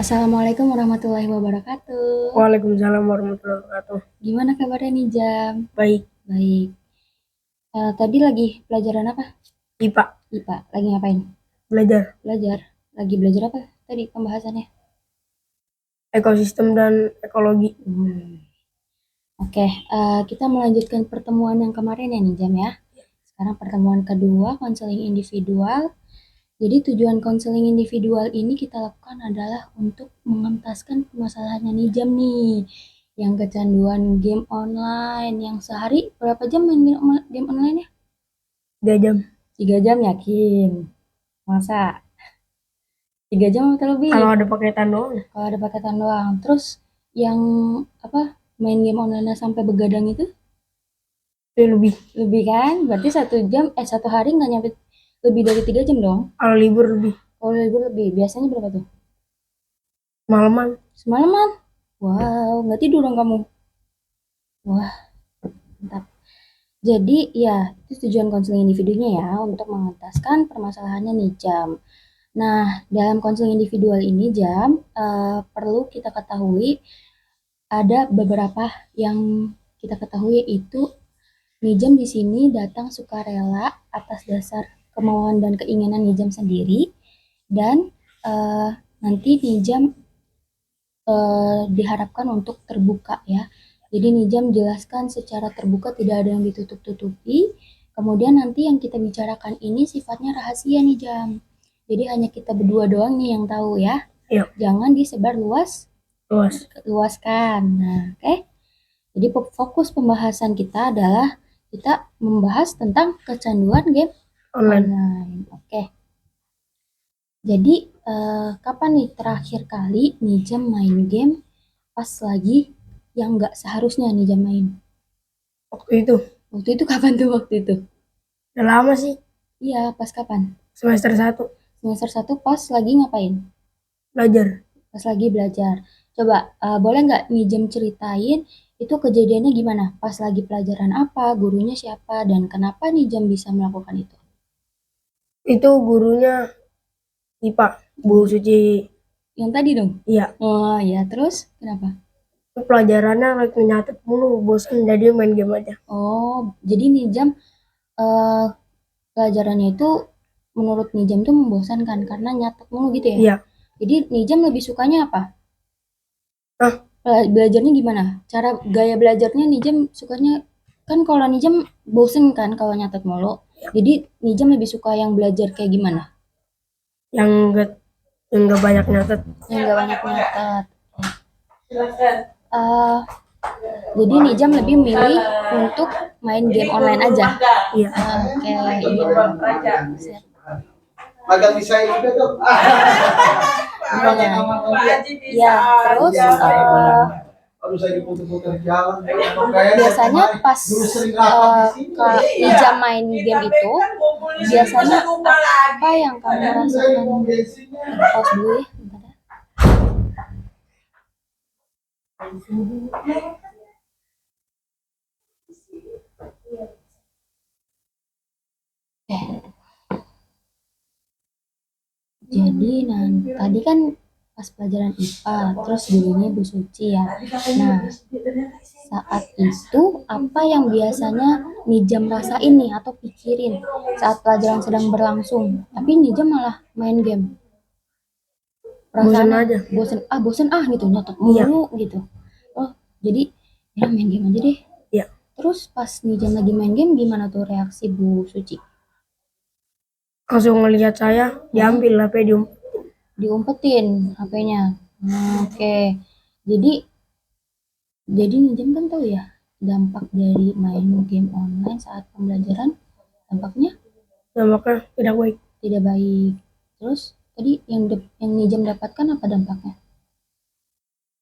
Assalamualaikum warahmatullahi wabarakatuh. Waalaikumsalam warahmatullahi wabarakatuh. Gimana kabarnya nih Jam? Baik, Baik. Tadi lagi pelajaran apa? IPA, IPA. Lagi ngapain? belajar Belajar. Lagi belajar apa tadi pembahasannya? ekosistem dan ekologi. Oke, kita melanjutkan pertemuan yang kemarin ya nih Jam ya. Sekarang pertemuan kedua, konseling individual. Jadi tujuan konseling individual ini kita lakukan adalah untuk mengentaskan permasalahannya nih Jam nih. Yang kecanduan game online, yang sehari berapa jam main game online ya? 3 jam. 3 jam yakin? Masa? 3 jam atau lebih? Kalau ada paketan doang, Kalau ada paketan doang. Terus yang apa main game online sampai begadang itu itu lebih. lebih kan? Berarti 1 jam, 1 hari nggak nyampe lebih dari 3 jam dong? Kalau libur lebih. Kalau libur lebih. Biasanya berapa tuh? Malaman, Semalaman? Wow, nggak tidur dong kamu? Wah, mantap. Jadi ya, itu tujuan konseling individunya ya, untuk mengentaskan permasalahannya nih Jam. Nah, dalam konseling individual ini Jam, perlu kita ketahui ada beberapa yang kita ketahui itu Nijam di sini datang sukarela atas dasar kemauan dan keinginan Nijam sendiri dan eh, nanti Nijam diharapkan untuk terbuka ya. Jadi Nijam jelaskan secara terbuka, tidak ada yang ditutup-tutupi. Kemudian nanti yang kita bicarakan ini sifatnya rahasia Nijam. Jadi hanya kita berdua doang nih yang tahu ya. Iya. Jangan disebar luaskan. Nah, oke. Jadi fokus pembahasan kita adalah kita membahas tentang kecanduan game online. Oke. Jadi kapan nih terakhir kali Nijam main game pas lagi yang nggak seharusnya Nijam main? Waktu itu Waktu itu kapan tuh waktu itu? udah lama sih, Iya, pas kapan? semester 1 Semester 1 pas lagi ngapain? belajar. Pas lagi belajar. Coba boleh nggak Nijam ceritain itu kejadiannya gimana? Pas lagi pelajaran apa? Gurunya siapa? Dan kenapa Nijam bisa melakukan itu? Itu gurunya IPA, Bu Suci. Yang tadi dong? Iya, Oh ya, terus kenapa? itu pelajarannya lagi nyatet mulu, bosan jadi main game aja. Oh, jadi Nijam eh, pelajarannya itu menurut Nijam tuh membosankan karena nyatet mulu gitu ya? Iya. Jadi Nijam lebih sukanya apa? Ah, Belajarnya gimana? Cara gaya belajarnya Nijam sukanya kan kalau Nijam bosen kan kalau nyatet mulu. Jadi Nijam lebih suka yang belajar kayak gimana? yang enggak banyak nyatet. Yang gak banyak nyatet. Eh, jadi Nijam lebih milih untuk main game online aja. Iya. Oke, iya. Siap. Magang di saya juga tuh. Ya, terus Kalau saya diputar-putar jalan, biasanya pas Kak Ijam main game itu, biasanya apa yang kamu rasakan? Pause dulu ya, bentar ya. Jadi tadi kan pas pelajaran IPA, terus gurunya Bu Suci ya. Nah, saat itu apa yang biasanya Nijam rasain nih atau pikirin saat pelajaran sedang berlangsung, tapi Nijam malah main game. Bosan aja. Bosen gitu, nyatet Iya. mulu gitu. Oh, jadi ya main game aja deh. Iya. Terus pas Nijam lagi main game, gimana tuh reaksi Bu Suci? Langsung ngelihat saya, diambil HP Diumpetin HP-nya. Oke. Jadi Nijam kan tahu ya dampak dari main game online saat pembelajaran, dampaknya makanya tidak baik. tidak baik. Terus tadi yang Nijam dapatkan apa dampaknya?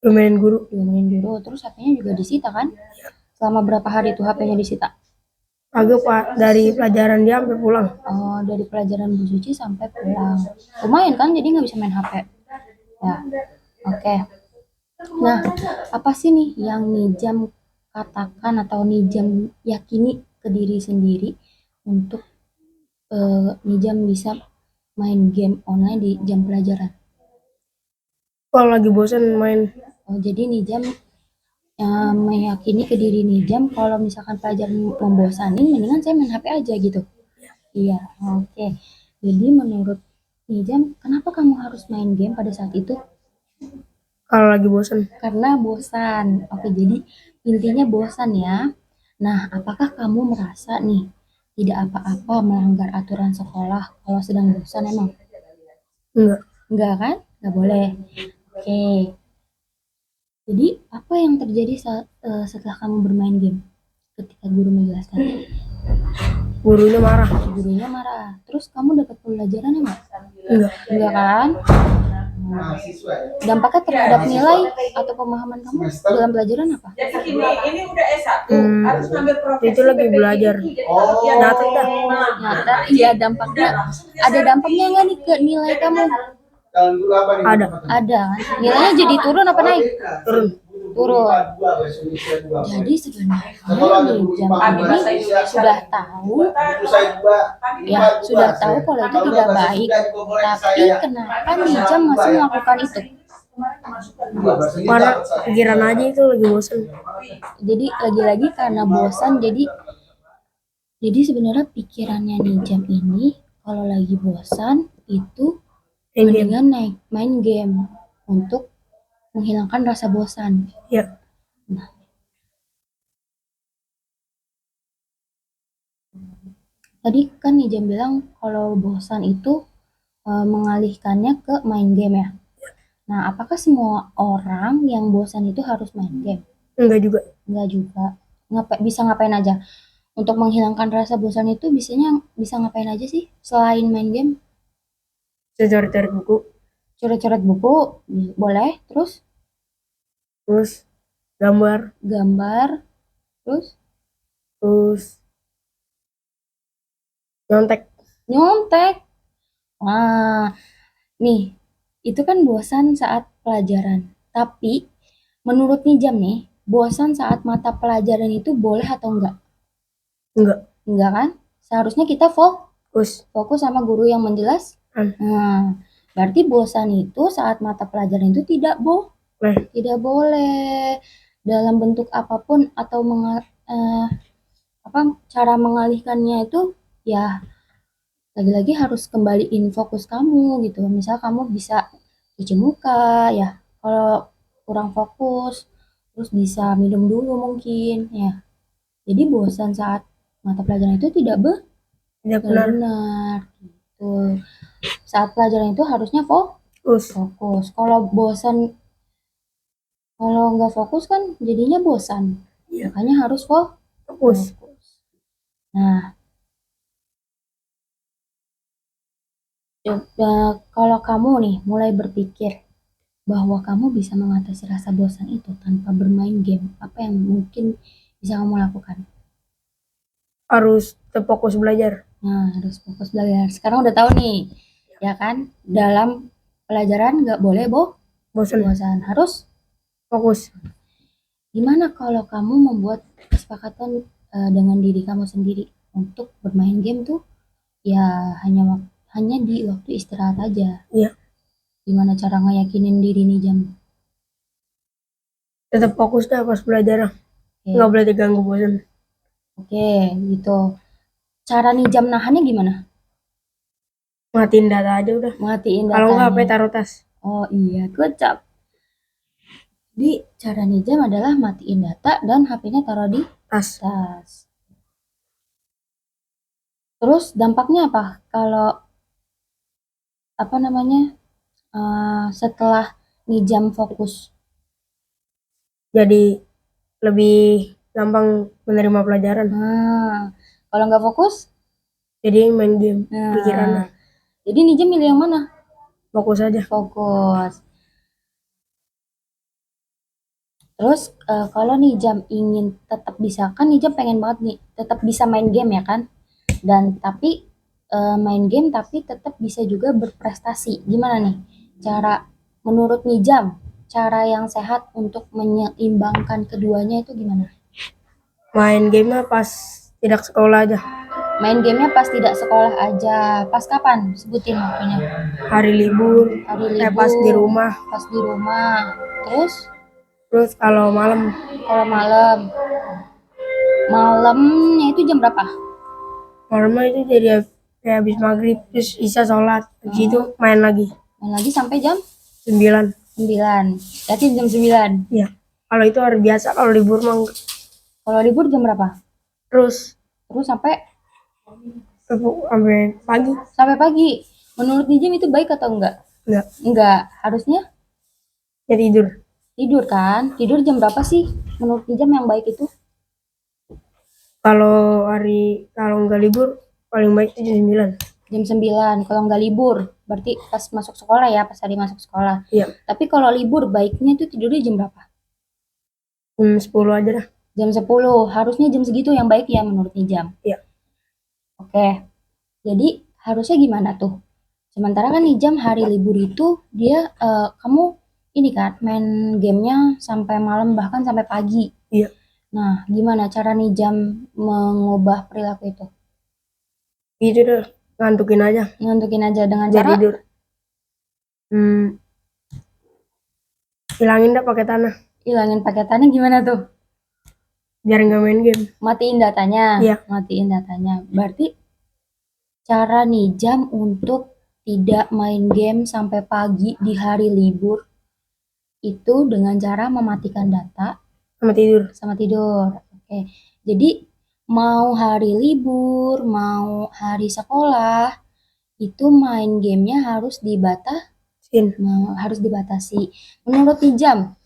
Domain guru. Diomelin guru. Terus HP-nya juga disita kan? Selama berapa hari tuh HP-nya disita? Agak Pak, dari pelajaran dia sampai pulang. Oh, dari pelajaran Bu Suci sampai pulang. Lumayan kan, jadi nggak bisa main HP. Ya, oke. Nah, apa sih nih yang Nijam katakan atau Nijam yakini ke diri sendiri untuk Nijam bisa main game online di jam pelajaran? Kalau lagi bosan main. Oh, jadi Nijam meyakini ke diri Nijam kalau misalkan pelajaran membosanin, mendingan saya main HP aja gitu. Iya, oke. Jadi menurut Nijam, kenapa kamu harus main game pada saat itu? Kalau lagi bosan. Karena bosan. Oke, jadi intinya bosan ya. Nah, apakah kamu merasa nih tidak apa-apa melanggar aturan sekolah kalau sedang bosan emang? Enggak. Enggak kan? Enggak boleh. Oke. Jadi apa yang terjadi setelah kamu bermain game? Ketika guru menjelaskan, Gurunya marah. gurunya marah. Terus kamu dapat pelajaran enggak? Enggak. Enggak kan? Mahasiswa ya. Dampaknya terhadap nilai atau pemahaman kamu dalam pelajaran apa? Jadi ini udah S1, Hmm, harus ngambil profesi itu lagi PPI belajar. itu, jadi Oh. kalau dia Nyata dah. Nyata, iya dampaknya. Ada dampaknya nggak nih ke nilai kamu? Jalan dulu apa nih? Ada. Ada kan? Nilainya jadi turun apa naik? Turun. Turun. Jadi Jadi sebenarnya sekolah ada nih guru jam IPA, ini bahasa Indonesia. sudah tahu, Itu saya juga. ya sudah tahu kalau itu tidak baik. Tapi kenapa nih jam masih melakukan itu? Karena pikiran aja itu lagi bosan. Jadi lagi-lagi karena bosan, jadi sebenarnya pikirannya nih jam ini kalau lagi bosan itu Main game. mendingan main game untuk menghilangkan rasa bosan. Ya. Tadi kan Nijam bilang kalau bosan itu mengalihkannya ke main game ya. Nah, apakah semua orang yang bosan itu harus main game? Enggak juga. Enggak juga. Bisa ngapain aja? Untuk menghilangkan rasa bosan itu bisa ngapain aja sih selain main game? Saya cari-cari buku. Coret-coret buku boleh, terus Terus gambar. gambar, terus Nyontek. nyontek. Nah, nih, itu kan bosan saat pelajaran. Tapi menurut Nijam nih, bosan saat mata pelajaran itu boleh atau enggak? Enggak. Enggak kan? Seharusnya kita fokus sama guru yang menjelaskan. Nah, berarti bosan itu saat mata pelajaran itu tidak boleh dalam bentuk apapun atau cara mengalihkannya itu ya lagi-lagi harus kembaliin fokus kamu gitu. Misal kamu bisa cuci muka ya, kalau kurang fokus, terus bisa minum dulu mungkin ya. Jadi bosan saat mata pelajaran itu tidak Tidak benar. benar gitu. Saat pelajaran itu harusnya Terus fokus. Kalau nggak fokus kan jadinya bosan. Iya. Makanya harus fokus. Nah, coba kalau kamu nih mulai berpikir bahwa kamu bisa mengatasi rasa bosan itu tanpa bermain game, apa yang mungkin bisa kamu lakukan? Harus tetap fokus belajar. Nah, harus fokus belajar. Sekarang udah tahu nih, ya kan? Dalam pelajaran nggak boleh bosan, harus Fokus. gimana kalau kamu membuat kesepakatan dengan diri kamu sendiri untuk bermain game tuh ya hanya di waktu istirahat aja. Iya. Gimana cara ngeyakinin diri nih jam? Tetap fokus dah pas belajar. Oke. Nggak boleh diganggu bosan. Oke, gitu. Cara nih jam nahannya gimana? Matiin data aja udah. Matiin Kalau nggak HP datanya. taruh tas. Oh iya, gocap. Jadi cara nih jam adalah matiin data dan HP-nya taruh di Tas. tas. Terus dampaknya apa? Kalau apa namanya setelah nih jam fokus? Jadi lebih gampang menerima pelajaran. Nah, kalau nggak fokus? Jadi main game. Nah, Pikirannya. jadi nih jam milih yang mana? Fokus aja. Fokus. Terus kalau nih jam ingin tetap bisa kan nih jam pengen banget nih tetap bisa main game ya kan, dan tapi main game tapi tetap bisa juga berprestasi. Gimana nih cara menurut nih jam cara yang sehat untuk menyeimbangkan keduanya itu gimana? Main game pas tidak sekolah aja. Main gamenya pas tidak sekolah aja. Pas kapan? Sebutin waktunya. Hari libur, Hari libur. pas di rumah. Pas di rumah. Terus Kalau malam kalau malam. Malamnya itu jam berapa? malamnya itu jadi kayak habis maghrib terus isya sholat, habis itu main lagi Main lagi sampai jam 9. 9. Berarti jam 9. Iya. Kalau itu hari biasa, kalau libur mah enggak. Kalau libur jam berapa? Terus Terus sampai sampai pagi. sampai pagi. Menurut Nijam itu baik atau enggak? Enggak. Enggak. Harusnya Ya tidur. tidur kan? Tidur jam berapa sih? Menurut Nijam yang baik itu? Kalau enggak libur paling baik itu jam 9. Jam 9. Kalau enggak libur, berarti pas masuk sekolah ya, pas hari masuk sekolah. Iya. Tapi kalau libur baiknya itu tidurnya jam berapa? Jam 10 aja dah. Jam 10. Harusnya jam segitu yang baik ya menurut Nijam. Iya. Oke. Jadi harusnya gimana tuh? Sementara kan Nijam hari libur itu dia kamu ini kan main gamenya sampai malam bahkan sampai pagi. Iya. Nah, gimana cara Nijam mengubah perilaku itu? Itu dah, ngantukin aja Ngantukin aja dengan biar cara tidur. Hilangin dah pakai tanah hilangin paketannya gimana tuh? biar nggak main game. Matiin datanya. Iya. Matiin datanya. Berarti cara Nijam untuk tidak main game sampai pagi di hari libur itu dengan cara mematikan data Sama tidur. sama tidur. Oke. Jadi mau hari libur, mau hari sekolah, itu main gamenya harus dibatasi. Menurut Nijam,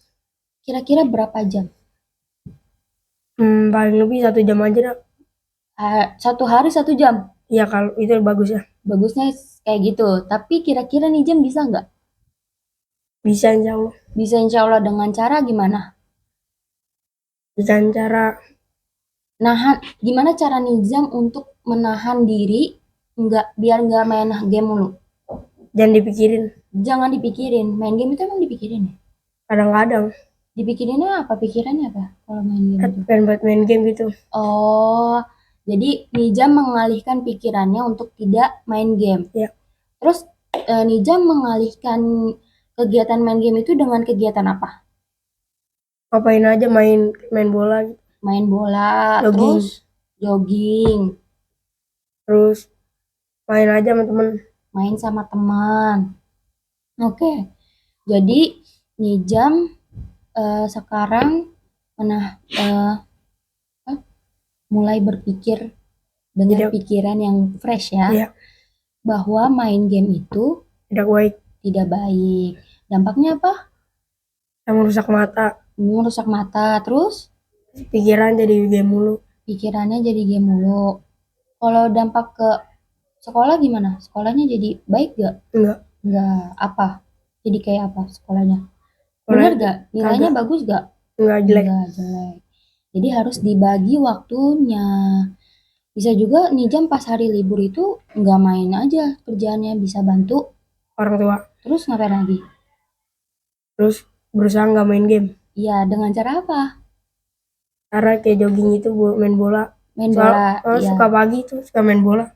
kira-kira berapa jam? Paling lebih 1 jam aja dah. Satu hari 1 jam. Ya kalau itu bagus ya. Bagusnya kayak gitu. Tapi kira-kira Nijam bisa nggak? Bisa insya Allah. Bisa insya Allah dengan cara gimana? Dengan cara Nahan, gimana cara Nizam untuk menahan diri biar nggak main game mulu? jangan dipikirin. Jangan dipikirin. Main game itu emang dipikirin ya? Kadang-kadang Dipikirinnya apa? Pikirannya apa kalau main game itu? pengen buat main game gitu. Oh, jadi Nizam mengalihkan pikirannya untuk tidak main game. Iya. Terus Nizam mengalihkan kegiatan main game itu dengan kegiatan apa? Ngapain aja main bola gitu. Main bola, Jogging. terus jogging, Terus main aja sama temen. main sama teman. Oke, jadi Nijam sekarang mulai berpikir dengan Tidak. pikiran yang fresh ya, Iya. bahwa main game itu Tidak baik. tidak baik. Dampaknya apa? Yang merusak mata. Merusak mata, terus Pikiran jadi game mulu. pikirannya jadi game mulu. Kalau dampak ke sekolah gimana? Sekolahnya jadi baik gak? Enggak. Enggak. Apa? Jadi kayak apa sekolahnya? Sekolah Bener gak? Nilainya kagak. bagus gak? Enggak jelek. Enggak jelek. Jadi harus dibagi waktunya. Bisa juga Nijam pas hari libur itu nggak main aja kerjaannya, bisa bantu. Orang tua. Terus ngapain lagi? Terus berusaha nggak main game. Iya, dengan cara apa? Cara kayak jogging itu main bola. Main bola. Soalnya Iya. suka pagi tuh suka main bola.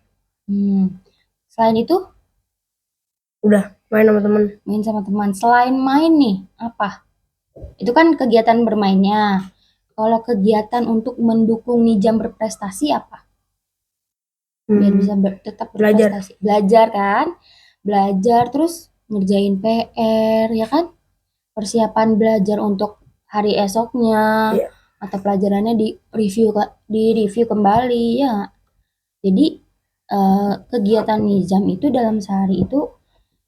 Selain itu, Udah main sama temen. main sama teman. Selain main nih, apa? Itu kan kegiatan bermainnya. Kalau kegiatan untuk mendukung Nijam berprestasi apa? Biar bisa tetap Belajar. berprestasi. Belajar kan? Belajar terus ngerjain PR ya kan? Persiapan belajar untuk hari esoknya. Iya. Atau pelajarannya di review kembali ya. Jadi kegiatan Nizam itu dalam sehari itu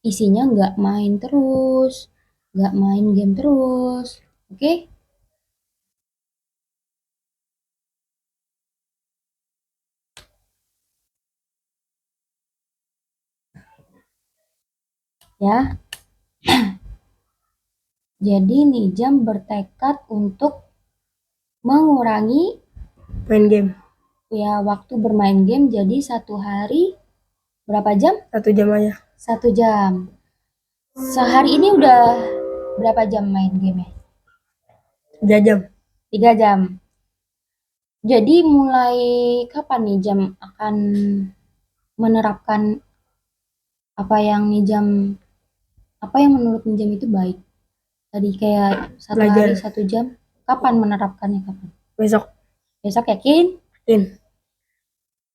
isinya nggak main terus, nggak main game terus, oke? Ya. Jadi Nijam bertekad untuk mengurangi Main game. ya waktu bermain game, jadi satu hari berapa jam? 1 jam aja. 1 jam. Sehari ini udah berapa jam main game-nya? 3 jam. 3 jam. Jadi mulai kapan nih Jam akan menerapkan apa yang menurut Jam itu baik? Tadi kayak satu Belajar. hari 1 jam. Kapan menerapkannya? Kapan? Besok. Besok yakin? Yakin.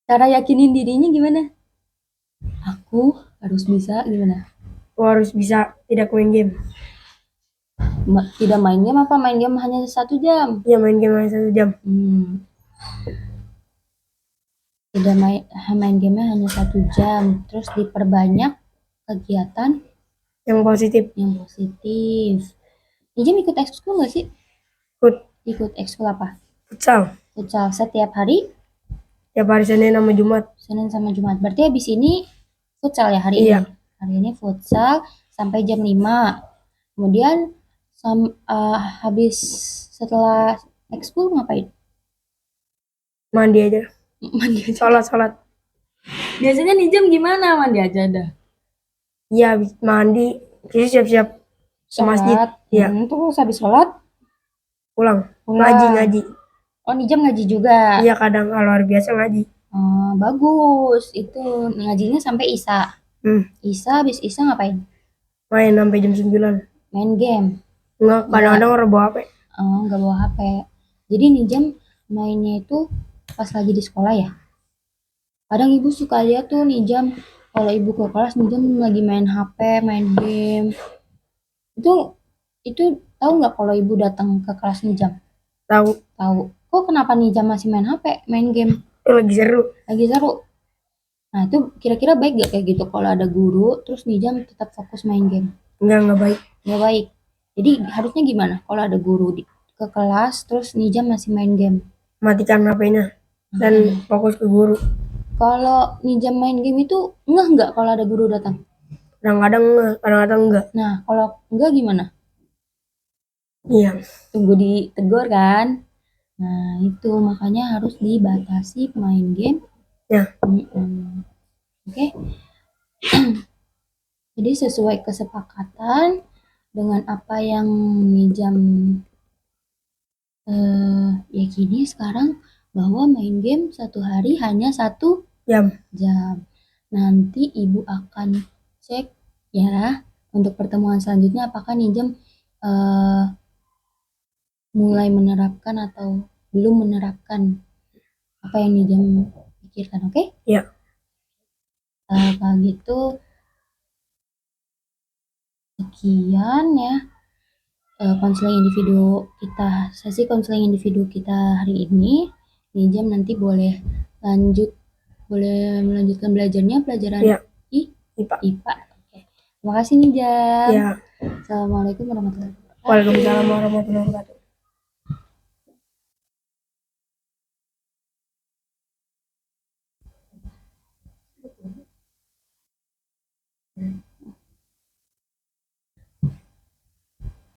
Cara yakinin dirinya gimana? Aku harus bisa gimana? Aku harus bisa tidak main game. Tidak main game apa main game hanya 1 jam? Iya, main game hanya 1 jam. Tidak main game hanya 1 jam. Terus diperbanyak kegiatan Yang positif. Jam ikut ekskul nggak sih? Ikut ekskul apa? Futsal. Futsal setiap hari? Tiap hari Senin sama Jumat. Senin sama Jumat. Berarti habis ini futsal ya hari Iya. ini? Hari ini futsal sampai jam 5. Kemudian habis setelah ekskul ngapain? Mandi aja. Mandi aja. Sholat. Biasanya nih Jam gimana? Mandi aja dah. Iya, habis mandi. Terus siap-siap ke masjid. Sholat. Iya. Terus habis sholat Pulang. pulang. Ngaji. Oh, nih Jam ngaji juga. Iya, kadang kalau hari biasa ngaji. Bagus. Itu ngajinya sampai Isya. Isya, habis Isya ngapain? Main sampai jam 9. Main game. Enggak, kadang-kadang orang bawa HP. Nggak bawa HP. Jadi nih Jam mainnya itu pas lagi di sekolah ya. Kadang ibu suka lihat tuh nih Jam, kalau ibu ke kelas nih Jam lagi main HP, main game. Itu tahu nggak kalau ibu datang ke kelas nih Jam? Tahu. Kok kenapa nih Jam masih main HP, main game? Lagi seru. Nah, itu kira-kira baik gak kayak gitu kalau ada guru terus nih Jam tetap fokus main game? Enggak baik. Nggak baik. Jadi harusnya gimana kalau ada guru ke kelas terus nih Jam masih main game? Matikan HP-nya dan fokus ke guru. Kalau nih Jam main game itu nggak kalau ada guru datang? Kadang-kadang enggak. Nah, kalau enggak gimana? Iya. Tunggu ditegur kan? Nah, itu makanya harus dibatasi main game. Ya. Oke. Jadi sesuai kesepakatan dengan apa yang Jam yakini sekarang, bahwa main game 1 hari hanya 1 jam. Nanti ibu akan cek ya untuk pertemuan selanjutnya apakah nih Jam mulai menerapkan atau belum menerapkan apa yang nih Jam pikirkan, oke? Iya. Kalau gitu sekian ya sesi konseling individu kita hari ini. Nih Jam nanti boleh melanjutkan belajarnya pelajaran IPA. Oke. Terima kasih nih Jam. Iya. Assalamualaikum warahmatullahi wabarakatuh. Waalaikumsalam warahmatullahi wabarakatuh.